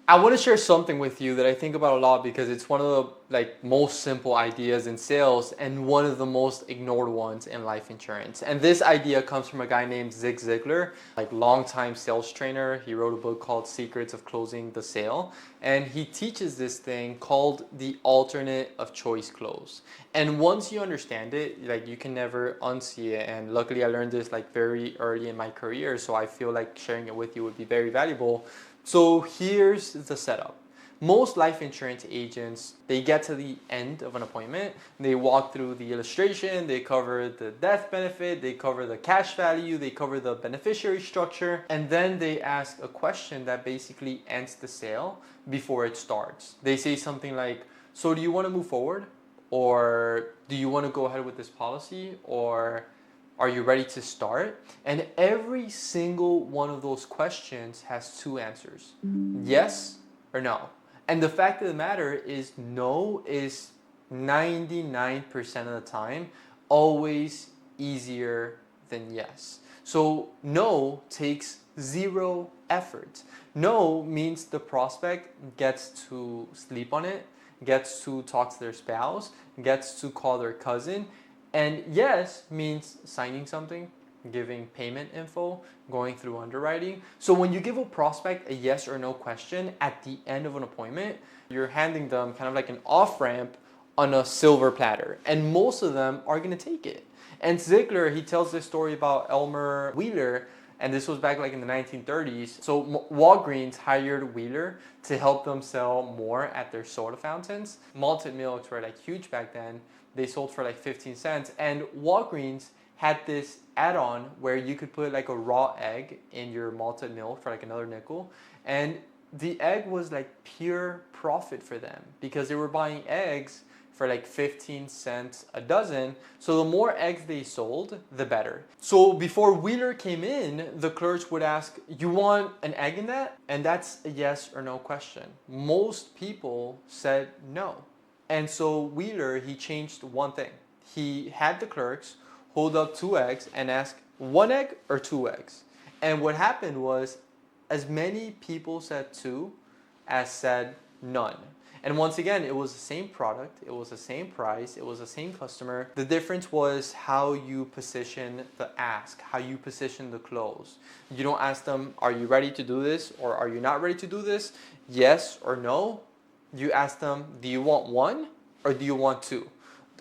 I want to share something with you that I think about a lot because it's one of the most simple ideas in sales and one of the most ignored ones in life insurance. And this idea comes from a guy named Zig Ziglar, longtime sales trainer. He wrote a book called Secrets of Closing the Sale, and he teaches this thing called the alternate of choice close. And once you understand it, you can never unsee it. And luckily, I learned this very early in my career, so I feel like sharing it with you would be very valuable. So here's the setup. Most life insurance agents, they get to the end of an appointment, they walk through the illustration, they cover the death benefit, they cover the cash value, they cover the beneficiary structure, and then they ask a question that basically ends the sale before it starts. They say something like, so do you want to move forward? Or do you want to go ahead with this policy? Or are you ready to start? And every single one of those questions has two answers: yes or no. And the fact of the matter is, no is 99% of the time always easier than yes. So no takes zero effort. No means the prospect gets to sleep on it, gets to talk to their spouse, gets to call their cousin. And yes means signing something, giving payment info, going through underwriting. So when you give a prospect a yes or no question at the end of an appointment, you're handing them kind of like an off-ramp on a silver platter. And most of them are going to take it. And Ziglar, he tells this story about Elmer Wheeler, and this was back in the 1930s. So Walgreens hired Wheeler to help them sell more at their soda fountains. Malted milks were huge back then. They sold for 15 cents. And Walgreens had this add-on where you could put a raw egg in your malted milk for another nickel. And the egg was pure profit for them because they were buying eggs for 15 cents a dozen. So the more eggs they sold, the better. So before Wheeler came in, the clerks would ask, you want an egg in that? And that's a yes or no question. Most people said no. And so Wheeler, he changed one thing. He had the clerks hold up two eggs and ask, one egg or two eggs? And what happened was, as many people said two as said none. And once again, it was the same product, it was the same price, it was the same customer. The difference was how you position the ask, how you position the close. You don't ask them, are you ready to do this or are you not ready to do this? Yes or no. You ask them, do you want one or do you want two?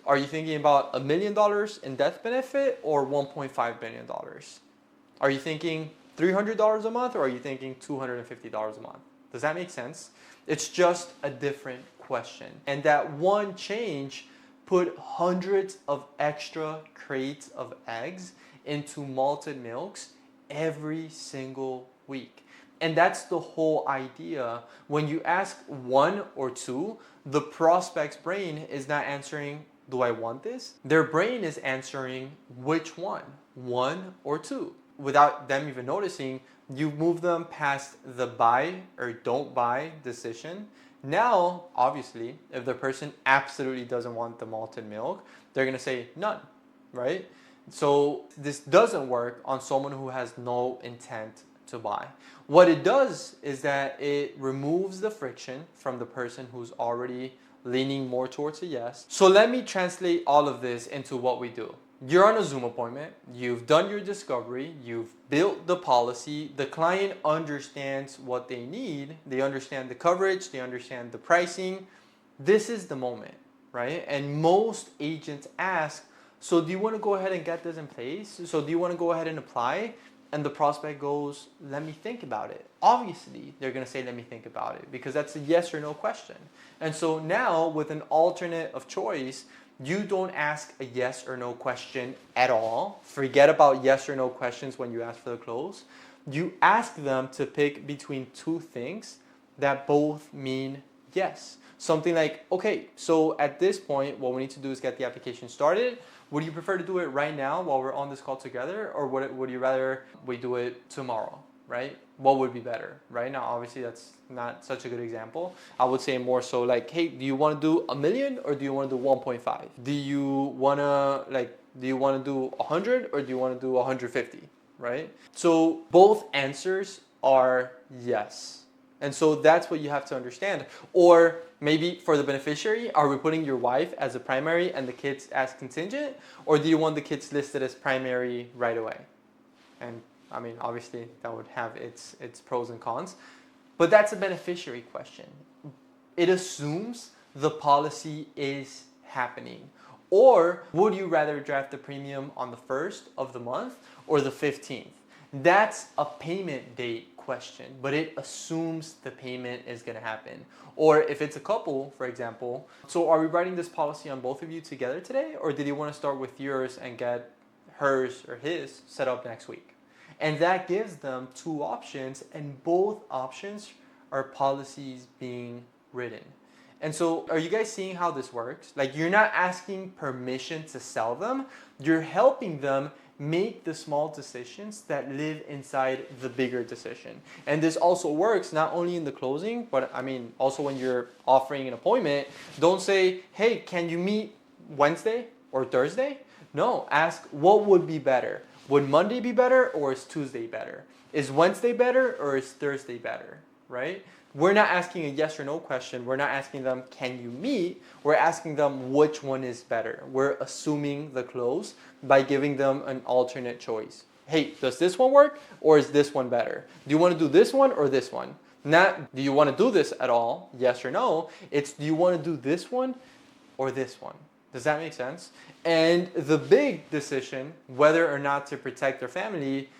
Are you thinking about $1 million in death benefit or $1.5 billion? Are you thinking $300 a month or are you thinking $250 a month? Does that make sense? It's just a different question. And that one change put hundreds of extra crates of eggs into malted milks every single week. And that's the whole idea. When you ask one or two, the prospect's brain is not answering, do I want this? Their brain is answering, which one or two? Without them even noticing, you move them past the buy or don't buy decision. Now, obviously, if the person absolutely doesn't want the malted milk, they're going to say none, right? So this doesn't work on someone who has no intent to buy. What it does is that it removes the friction from the person who's already leaning more towards a yes. So let me translate all of this into what we do. You're on a Zoom appointment, you've done your discovery, you've built the policy, the client understands what they need, they understand the coverage, they understand the pricing. This is the moment, right? And most agents ask, so do you want to go ahead and get this in place? So do you want to go ahead and apply? And the prospect goes, let me think about it. Obviously, they're going to say, let me think about it, because that's a yes or no question. And so now with an alternate of choice, you don't ask a yes or no question at all. Forget about yes or no questions when you ask for the close. You ask them to pick between two things that both mean yes. Something like, okay, so at this point, what we need to do is get the application started. Would you prefer to do it right now while we're on this call together, or would you rather we do it tomorrow, right? What would be better? Right now, obviously, that's not such a good example. I would say more so like, hey, do you want to do 1 million or do you want to do 1.5? Do you want to do 100 or do you want to do 150, right? So both answers are yes. And so that's what you have to understand. Or maybe for the beneficiary, are we putting your wife as a primary and the kids as contingent? Or do you want the kids listed as primary right away? And I mean, obviously that would have its pros and cons. But that's a beneficiary question. It assumes the policy is happening. Or would you rather draft the premium on the 1st of the month or the 15th? That's a payment date question, but it assumes the payment is going to happen. Or if it's a couple, for example, so are we writing this policy on both of you together today, or did you want to start with yours and get hers or his set up next week? And that gives them two options, and both options are policies being written. And so are you guys seeing how this works? Like, you're not asking permission to sell them, you're helping them make the small decisions that live inside the bigger decision. And this also works not only in the closing, but I mean also when you're offering an appointment. Don't say, hey, can you meet Wednesday or Thursday? No, ask what would be better. Would Monday be better or is Tuesday better? Is Wednesday better or is Thursday better, right? We're not asking a yes or no question. We're not asking them, can you meet? We're asking them which one is better. We're assuming the close by giving them an alternate choice. Hey, does this one work or is this one better? Do you want to do this one or this one? Not, do you want to do this at all? Yes or no. It's, do you want to do this one or this one? Does that make sense? And the big decision, whether or not to protect their family,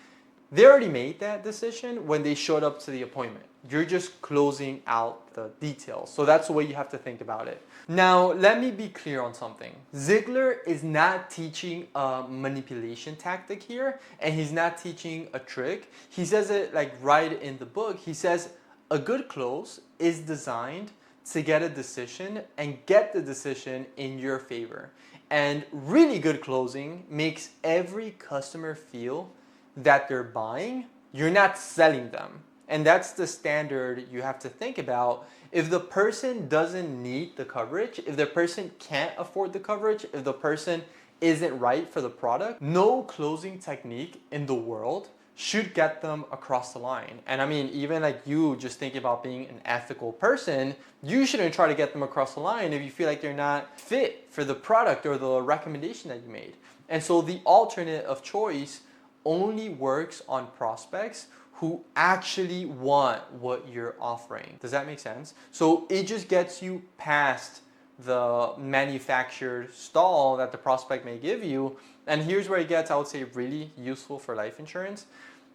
they already made that decision when they showed up to the appointment. You're just closing out the details. So that's the way you have to think about it. Now, let me be clear on something. Ziglar is not teaching a manipulation tactic here, and he's not teaching a trick. He says it like right in the book. He says a good close is designed to get a decision and get the decision in your favor. And really good closing makes every customer feel that they're buying, you're not selling them. And that's the standard you have to think about. If the person doesn't need the coverage, if the person can't afford the coverage, if the person isn't right for the product, no closing technique in the world should get them across the line. And I mean, even like you just thinking about being an ethical person, you shouldn't try to get them across the line if you feel like they're not fit for the product or the recommendation that you made. And so the alternate of choice only works on prospects who actually want what you're offering. Does that make sense? So it just gets you past the manufactured stall that the prospect may give you. And here's where it gets, I would say, really useful for life insurance.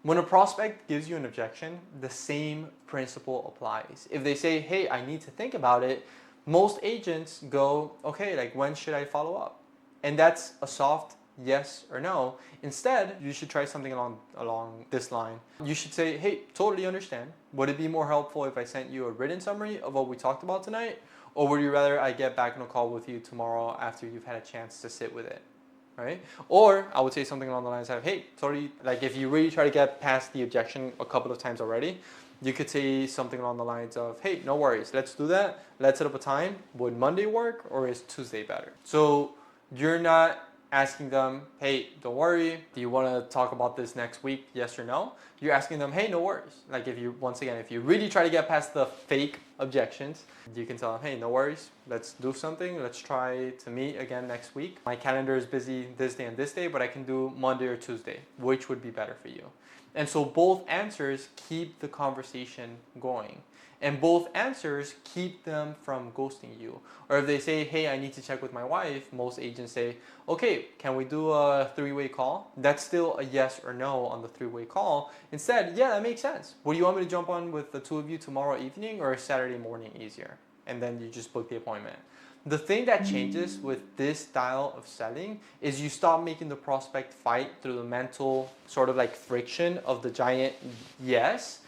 When a prospect gives you an objection, the same principle applies. If they say, hey, I need to think about it, most agents go, okay, like when should I follow up? And that's a soft yes or no. Instead, you should try something along this line. You should say, hey, totally understand. Would it be more helpful if I sent you a written summary of what we talked about tonight? Or would you rather I get back on a call with you tomorrow after you've had a chance to sit with it? Right? Or I would say something along the lines of, hey, totally, like if you really try to get past the objection a couple of times already, you could say something along the lines of, hey, no worries, let's do that. Let's set up a time. Would Monday work or is Tuesday better? So you're not asking them, hey, don't worry, do you want to talk about this next week, yes or no? You're asking them, hey, no worries. Like if you, once again, if you really try to get past the fake objections, you can tell them, hey, no worries, let's do something. Let's try to meet again next week. My calendar is busy this day and this day, but I can do Monday or Tuesday. Which would be better for you? And so both answers keep the conversation going. And both answers keep them from ghosting you. Or if they say, hey, I need to check with my wife, most agents say, okay, can we do a three-way call? That's still a yes or no on the three-way call. Instead, yeah, that makes sense. Would you want me to jump on with the two of you tomorrow evening or Saturday morning easier? And then you just book the appointment. The thing that changes with this style of selling is you stop making the prospect fight through the mental sort of like friction of the giant yes.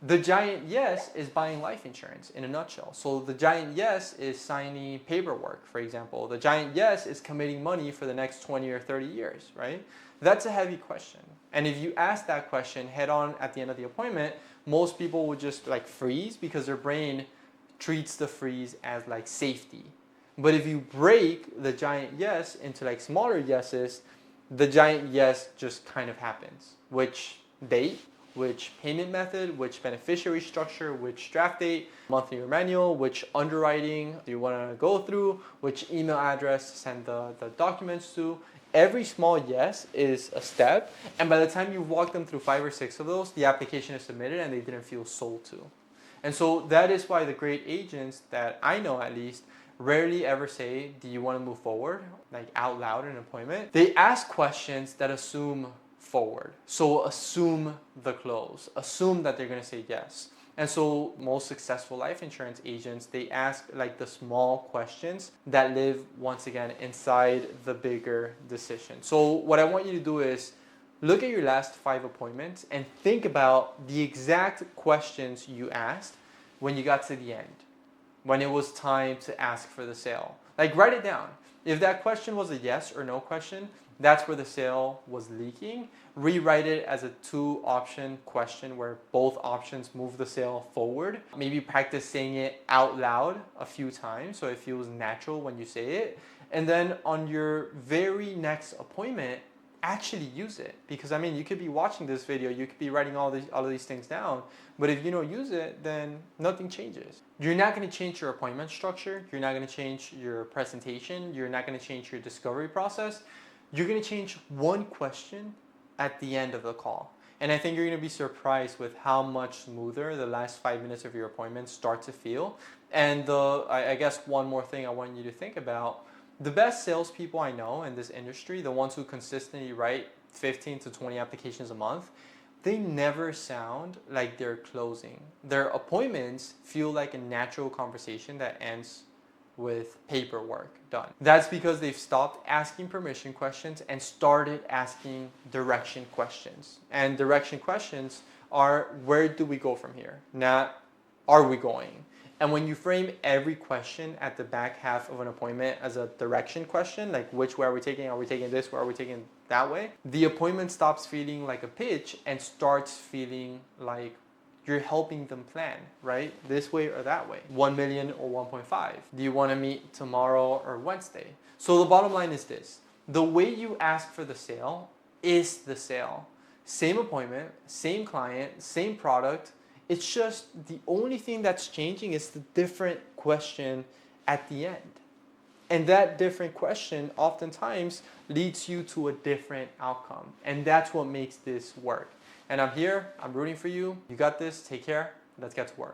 The giant yes is buying life insurance in a nutshell. So the giant yes is signing paperwork, for example. The giant yes is committing money for the next 20 or 30 years, right? That's a heavy question. And if you ask that question head on at the end of the appointment, most people would just like freeze because their brain treats the freeze as like safety. But if you break the giant yes into like smaller yeses, the giant yes just kind of happens. Which date? which payment method, which beneficiary structure, which draft date, monthly or manual, which underwriting do you want to go through, which email address to send the documents to. Every small yes is a step, and by the time you walk them through 5 or 6 of those, the application is submitted and they didn't feel sold to. And so that is why the great agents that I know at least rarely ever say, do you want to move forward? Like out loud in an appointment. They ask questions that assume forward. So assume the close. Assume that they're going to say yes. And so most successful life insurance agents, they ask like the small questions that live once again inside the bigger decision. So what I want you to do is look at your last 5 appointments and think about the exact questions you asked when you got to the end, when it was time to ask for the sale. Like write it down. If that question was a yes or no question, that's where the sale was leaking. Rewrite it as a 2-option question where both options move the sale forward. Maybe practice saying it out loud a few times so it feels natural when you say it. And then on your very next appointment, actually use it. Because I mean, you could be watching this video, you could be writing all of these things down, but if you don't use it, then nothing changes. You're not going to change your appointment structure. You're not going to change your presentation. You're not going to change your discovery process. You're going to change one question at the end of the call. And I think you're going to be surprised with how much smoother the last 5 minutes of your appointment start to feel. And I guess one more thing I want you to think about, the best salespeople I know in this industry, the ones who consistently write 15 to 20 applications a month, they never sound like they're closing. Their appointments feel like a natural conversation that ends with paperwork done. That's because they've stopped asking permission questions and started asking direction questions. And direction questions are, where do we go from here? Not, are we going? And when you frame every question at the back half of an appointment as a direction question, like which way are we taking? Are we taking this way? Are we taking that way? The appointment stops feeling like a pitch and starts feeling like you're helping them plan, right? This way or that way. 1 million or 1.5. Do you want to meet tomorrow or Wednesday? So the bottom line is this. The way you ask for the sale is the sale. Same appointment, same client, same product. It's just the only thing that's changing is the different question at the end. And that different question oftentimes leads you to a different outcome. And that's what makes this work. And I'm here, I'm rooting for you. You got this, take care, let's get to work.